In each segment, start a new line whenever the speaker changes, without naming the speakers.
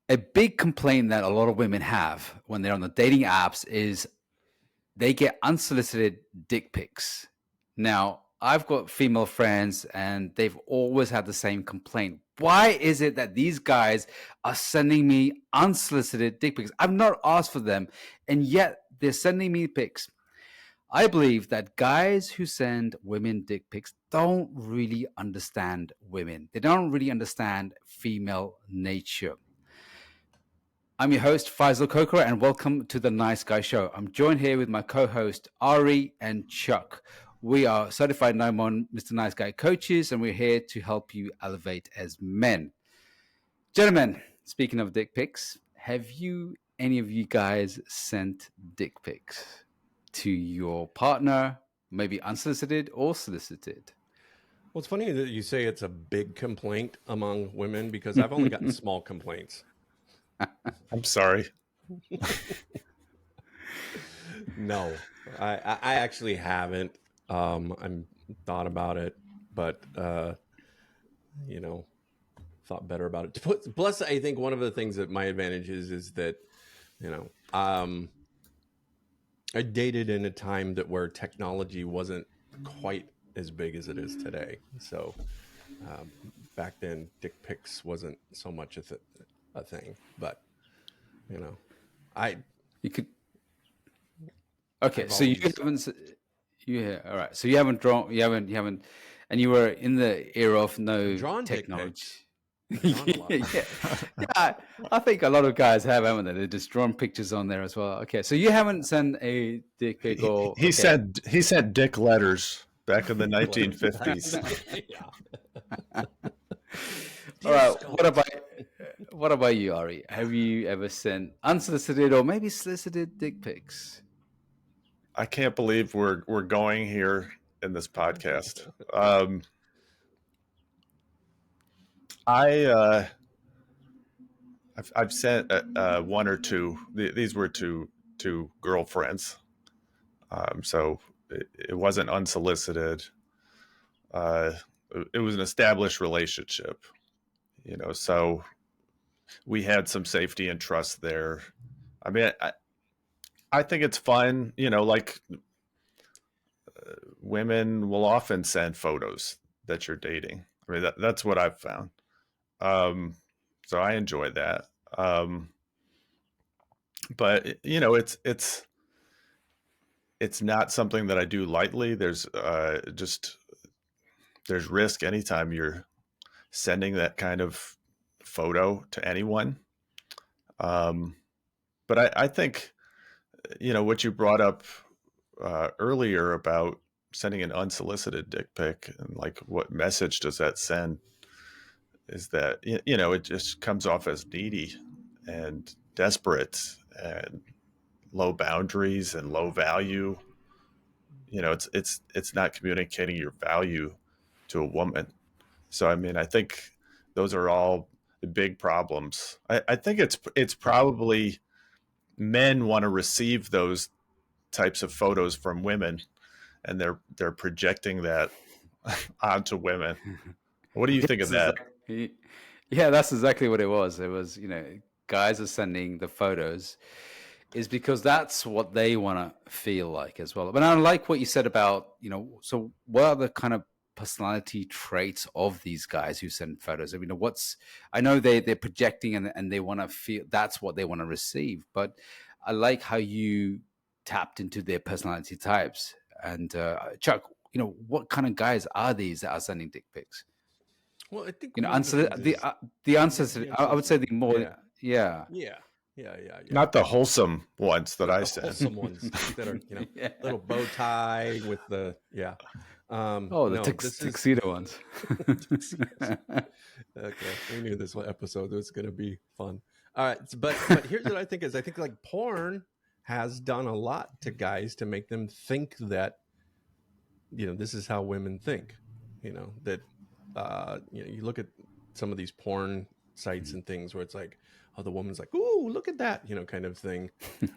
A big complaint that a lot of women have when they're on the dating apps is they get unsolicited dick pics. Now, I've got female friends and they've always had the same complaint. Why is it that these guys are sending me unsolicited dick pics? I've not asked for them, and yet they're sending me pics. I believe that guys who send women dick pics don't really understand women. They don't really understand female nature. I'm your host, Faisal Kokra, and welcome to the Nice Guy Show. I'm joined here with my co-host, Ari and Chuck. We are certified No-Mon Mr. Nice Guy coaches, and we're here to help you elevate as men. Gentlemen, speaking of dick pics, have any of you guys sent dick pics to your partner, maybe unsolicited or solicited?
Well, it's funny that you say it's a big complaint among women because I've only gotten small complaints.
I'm sorry.
No, I actually haven't. I'm thought about it, but thought better about it. Plus, I think one of the things that my advantage is that, I dated in a time where technology wasn't quite as big as it is today. So back then, dick pics wasn't so much a thing, but you could.
Okay, so you haven't. Yeah, all right. So you haven't drawn. You haven't. And you were in the era of no
drawn
technology.
Yeah.
I think a lot of guys have, haven't they? They're just drawn pictures on there as well. Okay, so you haven't sent a dick pic, or
he sent dick letters back in the 1950s.
Yeah. All right. What about you, Ari? Have you ever sent unsolicited or maybe solicited dick pics?
I can't believe we're going here in this podcast. I've sent one or two. These were two girlfriends, so it wasn't unsolicited. It was an established relationship, so we had some safety and trust there. I mean, I think it's fun, like women will often send photos that you're dating. I mean, that's what I've found. So I enjoy that. But it's not something that I do lightly. There's risk anytime you're sending that kind of photo to anyone. But I think, what you brought up earlier about sending an unsolicited dick pic and like what message does that send is that, it just comes off as needy and desperate and low boundaries and low value. It's not communicating your value to a woman. So, I mean, I think those are all the big problems. I think it's probably men want to receive those types of photos from women, and they're projecting that onto women. What do you think of that?
Yeah, that's exactly what it was. It was, guys are sending the photos is because that's what they want to feel like as well. But I like what you said about, so what are the kind of personality traits of these guys who send photos? I mean, I know they're projecting and they want to feel that's what they want to receive, but I like how you tapped into their personality types. And Chuck, what kind of guys are these that are sending dick pics?
Well, I think
the unsolicited. I would say the more, yeah.
Not the wholesome ones that I send.
Wholesome ones that are little bow tie with the
tuxedo ones.
Okay, we knew this episode was going to be fun. All right, but here's what I think is, I think like porn has done a lot to guys to make them think that, this is how women think, that, you look at some of these porn sites and things where it's like, oh, the woman's like, ooh, look at that, kind of thing.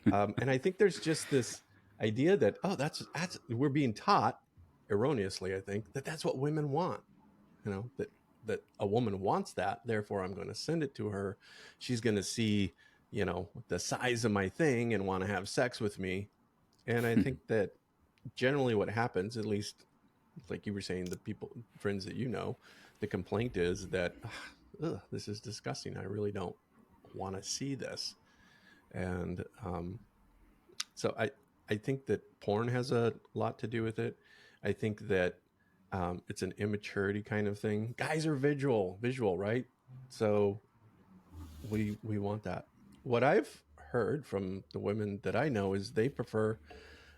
And I think there's just this idea that, oh, that's we're being taught erroneously, I think, that's what women want, that that a woman wants that, therefore I'm going to send it to her. She's going to see, you know, the size of my thing and want to have sex with me. And I think that generally what happens, at least like you were saying, the friends that you know, the complaint is that this is disgusting. I really don't want to see this. And so I think that porn has a lot to do with it. I think that it's an immaturity kind of thing. Guys are visual, right? So we want that. What I've heard from the women that I know is they prefer,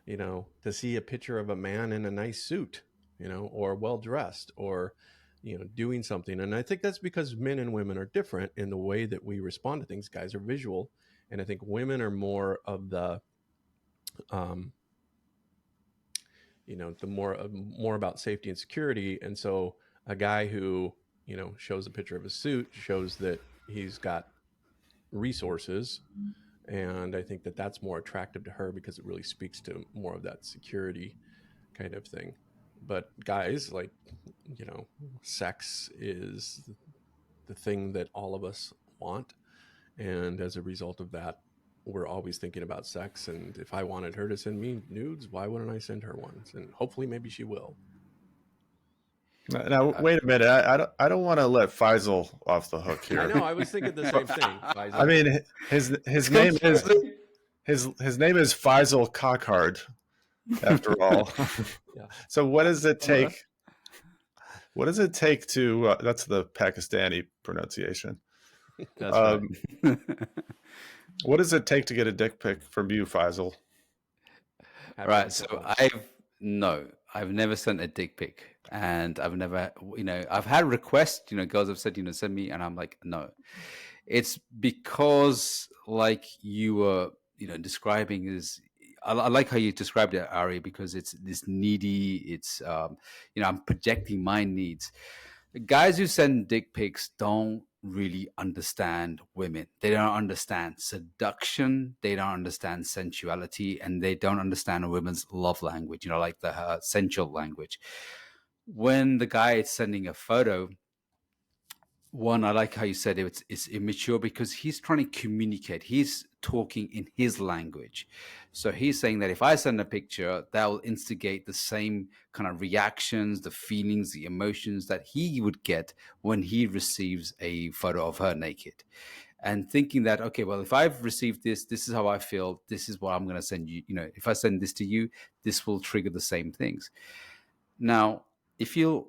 you know, to see a picture of a man in a nice suit, you know, or well dressed, or, you know, doing something. And I think that's because men and women are different in the way that we respond to things. Guys are visual, and I think women are more of the you know, the more about safety and security. And so a guy who, you know, shows a picture of a suit shows that he's got resources. And I think that that's more attractive to her because it really speaks to more of that security kind of thing. But guys, like, you know, sex is the thing that all of us want. And as a result of that, we're always thinking about sex. And if I wanted her to send me nudes, why wouldn't I send her ones? And hopefully maybe she will.
Now, wait a minute. I don't want to let Faisal off the hook here.
I know. I was thinking the same thing. Faisal.
I mean, his name is his name is Faisal Cockhard, after all.
Yeah.
So what does it take? What does it take to? That's the Pakistani pronunciation.
That's right.
What does it take to get a dick pic from you, Faisal?
Right. So I've never sent a dick pic, and I've never, you know, I've had requests, you know, girls have said, you know, send me, and I'm like, no. It's because, like you were, you know, describing is, I like how you described it, Ari, because it's this needy. It's, you know, I'm projecting my needs. The guys who send dick pics don't really understand women. They don't understand seduction. They don't understand sensuality, and they don't understand a woman's love language, you know, like the sensual language. When the guy is sending a photo, one, I like how you said it's immature because he's trying to communicate. He's talking in his language. So he's saying that if I send a picture, that will instigate the same kind of reactions, the feelings, the emotions that he would get when he receives a photo of her naked. And thinking that, okay, well, if I've received this, this is how I feel. This is what I'm going to send you. You know, if I send this to you, this will trigger the same things. Now, if you,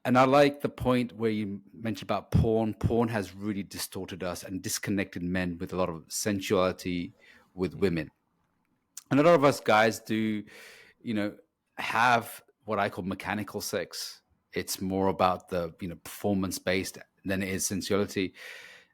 and I like the point where you mentioned about porn. Porn has really distorted us and disconnected men with a lot of sensuality with women. And a lot of us guys do, you know, have what I call mechanical sex. It's more about the, you know, performance based than it is sensuality.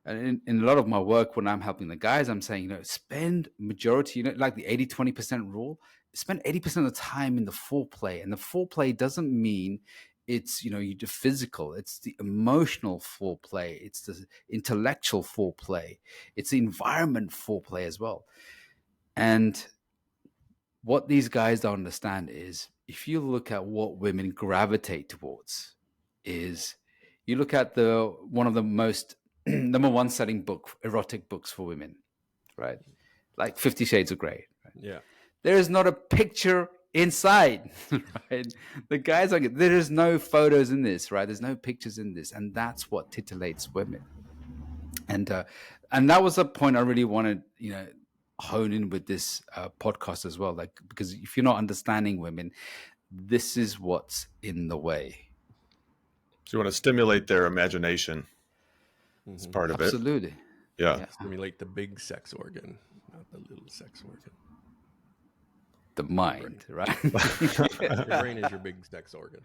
And in a lot of my work, when I'm helping the guys, I'm saying, you know, spend majority, you know, like the 80-20% rule, spend 80% of the time in the foreplay. And the foreplay doesn't mean it's, you know, you do physical. It's the emotional foreplay. It's the intellectual foreplay. It's the environment foreplay as well. And what these guys don't understand is if you look at what women gravitate towards is you look at the one of the most number one selling erotic books for women, right? Like 50 Shades of Grey. Right?
Yeah.
There is not a picture inside, right? The guys are, there is no photos in this, right? There's no pictures in this. And that's what titillates women. And that was a point I really wanted, you know, hone in with this podcast as well. Like, because if you're not understanding women, this is what's in the way.
So you want to stimulate their imagination. It's part of
Absolutely.
it. Yeah.
Stimulate the big sex organ, not the little sex organ.
The mind, right?
Your brain is your big sex organ.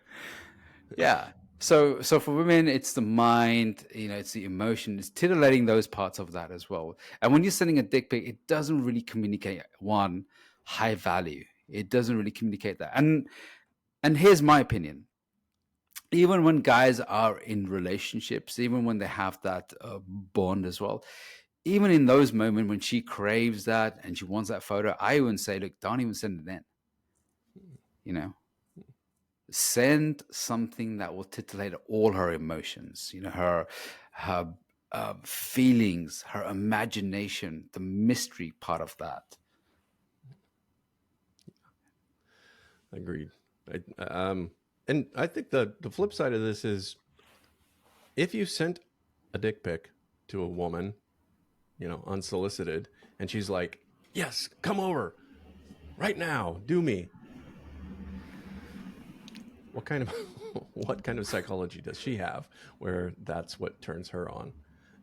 Yeah. So for women, it's the mind, you know, it's the emotion, it's titillating those parts of that as well. And when you're sending a dick pic, it doesn't really communicate one high value. It doesn't really communicate that. And here's my opinion. Even when guys are in relationships, even when they have that bond as well, even in those moments when she craves that and she wants that photo, I wouldn't say, look, don't even send it in. You know, send something that will titillate all her emotions, her feelings, her imagination, the mystery part of that.
Agreed. And I think the flip side of this is, if you sent a dick pic to a woman, unsolicited, and she's like, "Yes, come over right now, do me." What kind of what kind of psychology does she have where that's what turns her on?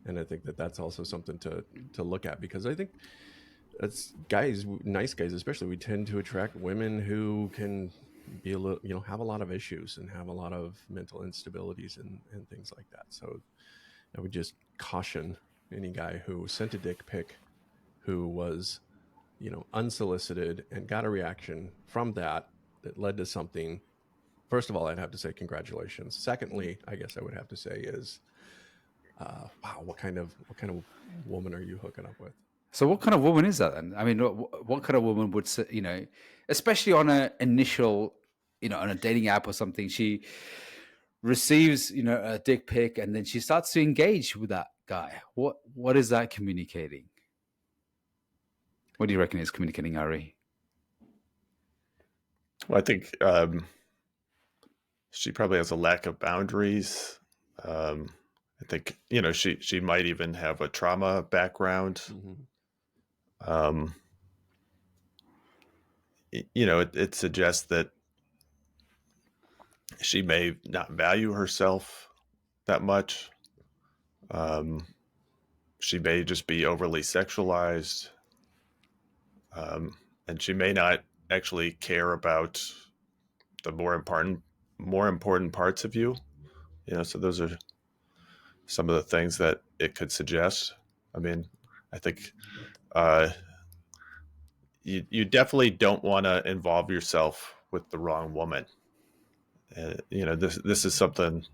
And I think that that's also something to look at, because I think that's guys, nice guys especially, we tend to attract women who can be a little, have a lot of issues and have a lot of mental instabilities and things like that. So I would just caution any guy who sent a dick pic who was, unsolicited and got a reaction from that led to something. First of all, I'd have to say congratulations. Secondly, I guess I would have to say is, wow, what kind of woman are you hooking up with?
So what kind of woman is that then? I mean, what kind of woman would say, especially on an initial, on a dating app or something, she receives, a dick pic and then she starts to engage with that guy. What is that communicating? What do you reckon is communicating, Ari?
Well, I think she probably has a lack of boundaries. I think she might even have a trauma background.
Mm-hmm.
It suggests that she may not value herself that much. She may just be overly sexualized, and she may not actually care about the more important parts of you. So those are some of the things that it could suggest. I mean, I think you definitely don't want to involve yourself with the wrong woman. This is something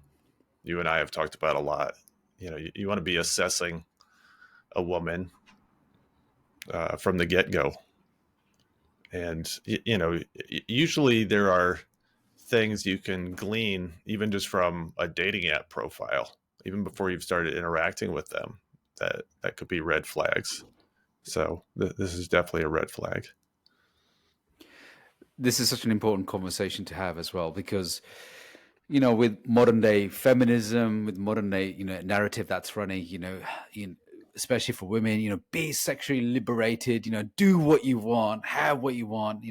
you and I have talked about a lot. You want to be assessing a woman from the get-go, and usually there are things you can glean even just from a dating app profile, even before you've started interacting with them, that could be red flags. So this is definitely a red flag.
This is such an important conversation to have as well, because with modern day feminism, with modern day narrative that's running, especially for women, be sexually liberated, do what you want, have what you want,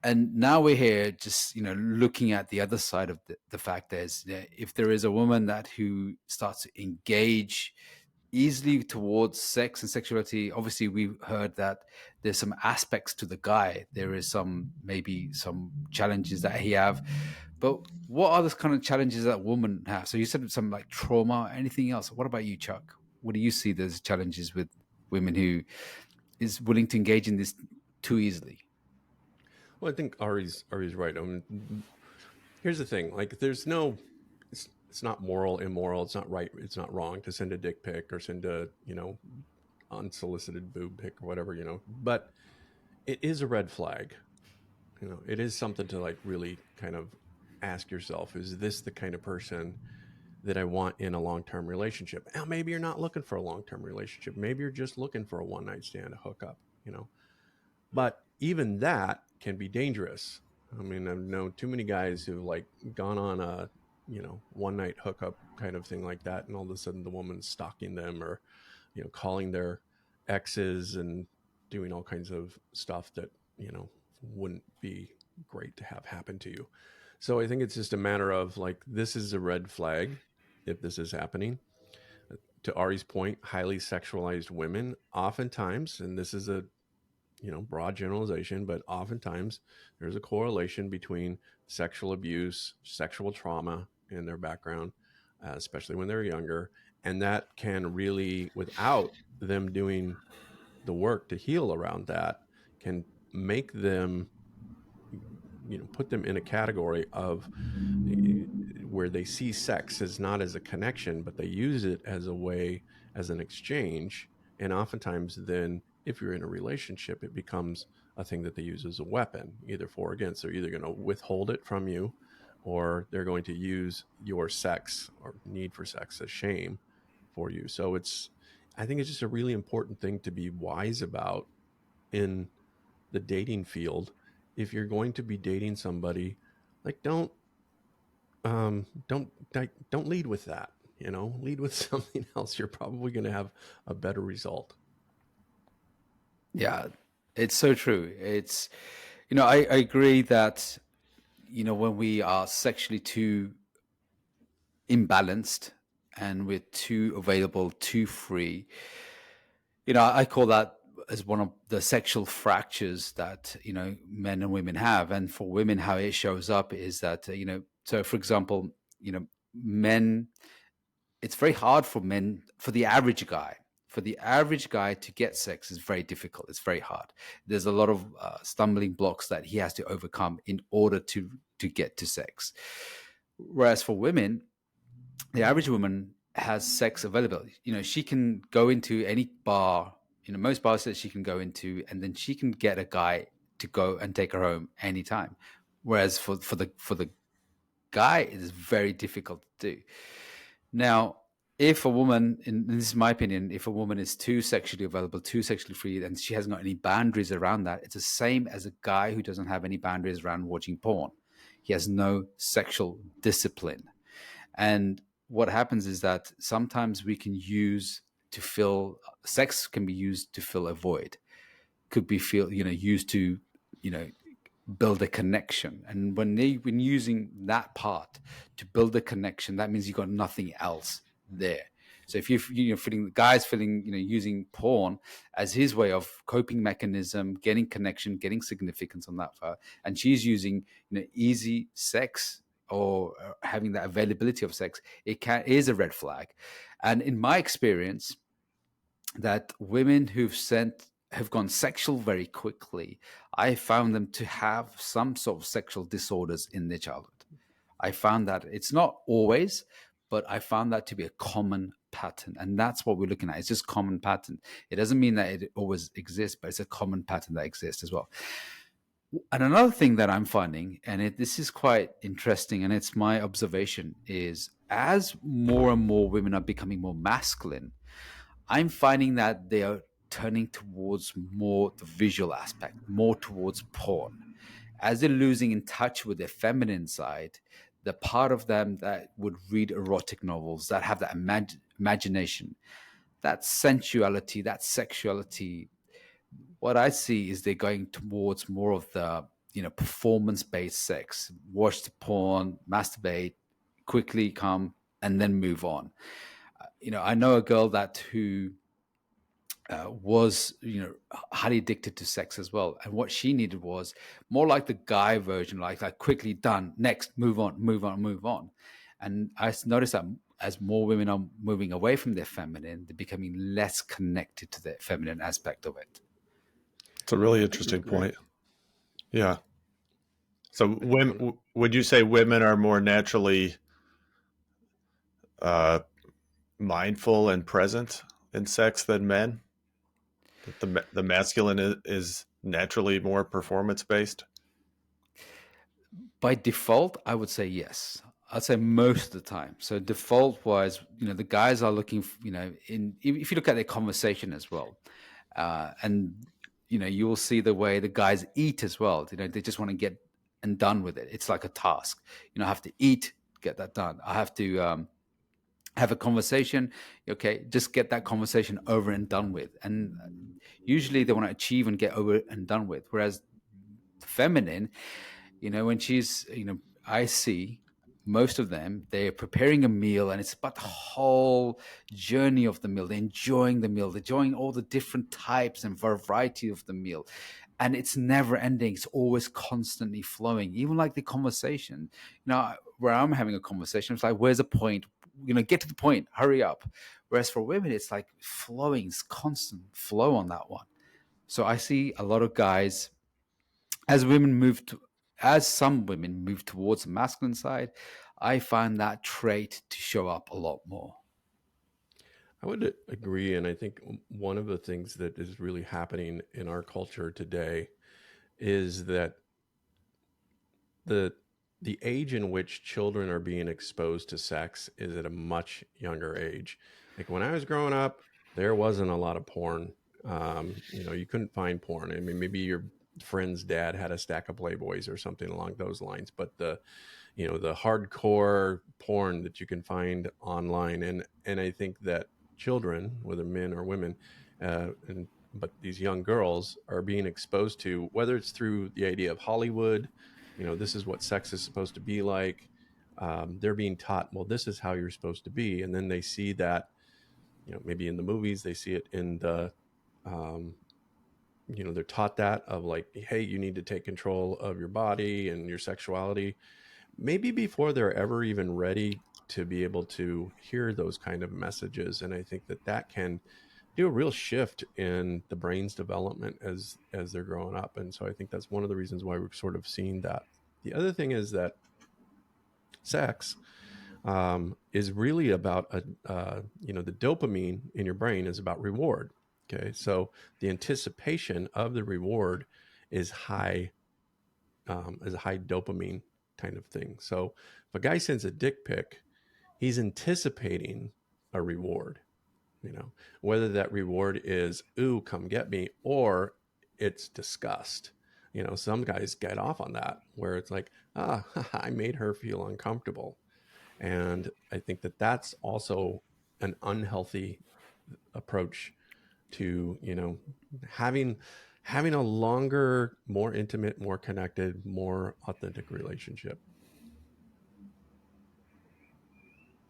and now we're here just looking at the other side of the fact is, if there is a woman who starts to engage easily towards sex and sexuality, obviously we've heard that there's some aspects to the guy, there is maybe some challenges that he have, but what are the kind of challenges that women have? So you said some like trauma, anything else? What about you, Chuck? What do you see there's challenges with women who is willing to engage in this too easily?
Well, I think Ari's right. I mean, here's the thing: like, it's not moral, immoral. It's not right. It's not wrong to send a dick pic or send a unsolicited boob pic or whatever. But it is a red flag. It is something to like really kind of ask yourself: is this the kind of person that I want in a long-term relationship? Now, maybe you're not looking for a long-term relationship. Maybe you're just looking for a one-night stand, a hookup. But even that can be dangerous. I mean, I've known too many guys who've like gone on a, one night hookup kind of thing like that. And all of a sudden the woman's stalking them, or, calling their exes and doing all kinds of stuff that, wouldn't be great to have happen to you. So I think it's just a matter of like, this is a red flag if this is happening. To Ari's point, highly sexualized women, oftentimes, and this is a broad generalization, but oftentimes there's a correlation between sexual abuse, sexual trauma in their background, especially when they're younger. And that can really, without them doing the work to heal around that, can make them, put them in a category of where they see sex as not as a connection, but they use it as a way, as an exchange. And oftentimes then, if you're in a relationship, it becomes a thing that they use as a weapon, either for or against. They're either going to withhold it from you, or they're going to use your sex or need for sex as shame for you. So I think it's just a really important thing to be wise about in the dating field. If you're going to be dating somebody, like don't lead with that. Lead with something else. You're probably going to have a better result.
Yeah, it's so true. It's, I agree that, when we are sexually too imbalanced and we're too available, too free, I call that as one of the sexual fractures that, men and women have. And for women, how it shows up is that, so for example, men, it's very hard for men, for the average guy. For the average guy to get sex is very difficult. It's very hard. There's a lot of stumbling blocks that he has to overcome in order to get to sex. Whereas for women, the average woman has sex available. She can go into any bar, most bars that she can go into, and then she can get a guy to go and take her home anytime. Whereas for the guy, it is very difficult to do. Now, if a woman, and this is my opinion, if a woman is too sexually available, too sexually free, and she hasn't got any boundaries around that, it's the same as a guy who doesn't have any boundaries around watching porn. He has no sexual discipline. And what happens is that sometimes we can use to fill, sex can be used to fill a void, could be used to, build a connection. And when using that part to build a connection, that means you've got nothing else there. So if you're feeling, the guy's feeling, using porn as his way of coping mechanism, getting connection, getting significance on that part, and she's using, easy sex or having that availability of sex, is a red flag. And in my experience, that women have gone sexual very quickly, I found them to have some sort of sexual disorders in their childhood. I found that it's not always, but I found that to be a common pattern. And that's what we're looking at. It's just common pattern. It doesn't mean that it always exists, but it's a common pattern that exists as well. And another thing that I'm finding, and this is quite interesting, and it's my observation, is as more and more women are becoming more masculine, I'm finding that they are turning towards more the visual aspect, more towards porn. As they're losing in touch with their feminine side, the part of them that would read erotic novels, that have that imagination, that sensuality, that sexuality, what I see is they're going towards more of the, performance-based sex. Watch the porn, masturbate, quickly come, and then move on. I know a girl who was, highly addicted to sex as well, and what she needed was more like the guy version, like quickly done, next, move on, move on, move on. And I noticed that as more women are moving away from their feminine, they're becoming less connected to the feminine aspect of it.
It's a really interesting point. Yeah. So would you say women are more naturally mindful and present in sex than men? That the masculine is naturally more performance based?
By default, I would say yes. I'd say most of the time. So default wise, the guys are looking, if you look at their conversation as well, and you will see the way the guys eat as well. They just want to get and done with it. It's like a task. I have to eat, get that done. I have to have a conversation. Okay, just get that conversation over and done with. And usually they want to achieve and get over and done with. Whereas feminine, when she's, I see most of them, they're preparing a meal and it's about the whole journey of the meal. They're enjoying the meal, they're enjoying all the different types and variety of the meal. And it's never ending. It's always constantly flowing. Even like the conversation, where I'm having a conversation, it's like, where's the point? Get to the point, hurry up. Whereas for women, it's like flowing, it's constant flow on that one. So I see a lot of guys, as some women move towards the masculine side, I find that trait to show up a lot more.
I would agree. And I think one of the things that is really happening in our culture today is that the age in which children are being exposed to sex is at a much younger age. Like when I was growing up, there wasn't a lot of porn. You couldn't find porn. I mean, maybe your friend's dad had a stack of Playboys or something along those lines, but the hardcore porn that you can find online, and I think that children, whether men or women, but these young girls are being exposed to, whether it's through the idea of Hollywood, this is what sex is supposed to be like. They're being taught, well, this is how you're supposed to be, and then they see that, maybe in the movies, they see it in the they're taught that of like, hey, you need to take control of your body and your sexuality, maybe before they're ever even ready to be able to hear those kind of messages. And I think that can do a real shift in the brain's development as they're growing up. And so I think that's one of the reasons why we're sort of seeing that. The other thing is that sex is really about the dopamine in your brain is about reward. Okay, so the anticipation of the reward is high, is a high dopamine kind of thing. So if a guy sends a dick pic, he's anticipating a reward, whether that reward is, ooh, come get me, or it's disgust. Some guys get off on that where it's like, I made her feel uncomfortable. And I think that that's also an unhealthy approach to, having a longer, more intimate, more connected, more authentic relationship.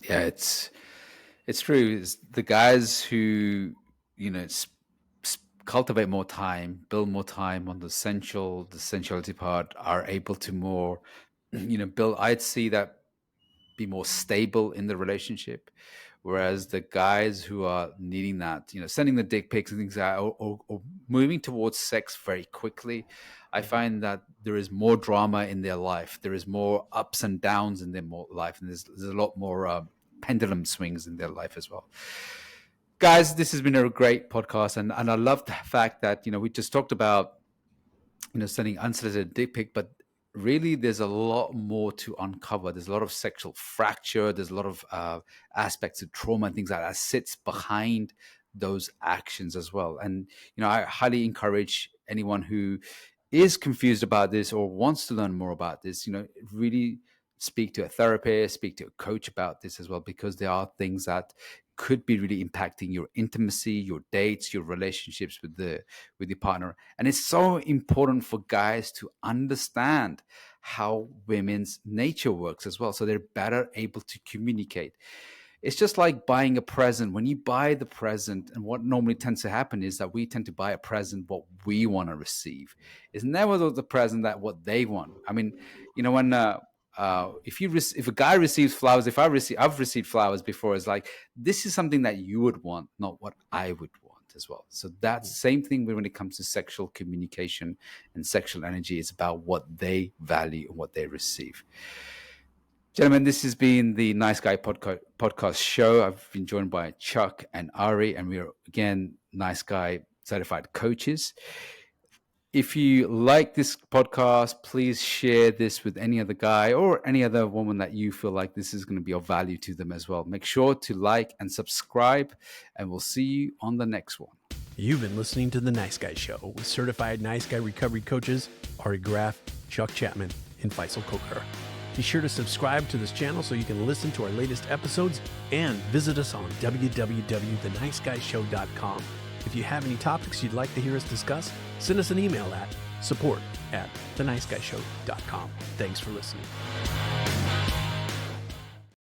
Yeah, it's true. It's the guys who, cultivate more time, build more time on the sensuality part, are able to more, build. I'd see that be more stable in the relationship, whereas the guys who are needing that, sending the dick pics and things like that, or moving towards sex very quickly, I find that there is more drama in their life. There is more ups and downs in their life, and there's a lot more pendulum swings in their life as well. Guys, this has been a great podcast, and I love the fact that we just talked about sending unsolicited dick pic, but really there's a lot more to uncover. There's a lot of sexual fracture. There's a lot of aspects of trauma and things like that sits behind those actions as well. And I highly encourage anyone who is confused about this or wants to learn more about this, really speak to a therapist, speak to a coach about this as well, because there are things that could be really impacting your intimacy, your dates, your relationships with your partner. And it's so important for guys to understand how women's nature works as well, so they're better able to communicate. It's just like buying a present. When you buy the present, and what normally tends to happen is that we tend to buy a present what we want to receive. It's never the present that what they want. I mean, when if a guy receives flowers, I've received flowers before. It's like, this is something that you would want, not what I would want as well. So that's the same thing when it comes to sexual communication and sexual energy. It's about what they value and what they receive. Gentlemen, this has been the Nice Guy podcast show. I've been joined by Chuck and Ari, and we are, again, Nice Guy certified coaches. If you like this podcast, please share this with any other guy or any other woman that you feel like this is going to be of value to them as well. Make sure to like and subscribe, and we'll see you on the next one.
You've been listening to The Nice Guy Show with certified Nice Guy recovery coaches Ari Graff, Chuck Chapman, and Faisal Kokar. Be sure to subscribe to this channel so you can listen to our latest episodes, and visit us on www.theniceguyShow.com. If you have any topics you'd like to hear us discuss, send us an email at support@theniceguyShow.com. Thanks for listening.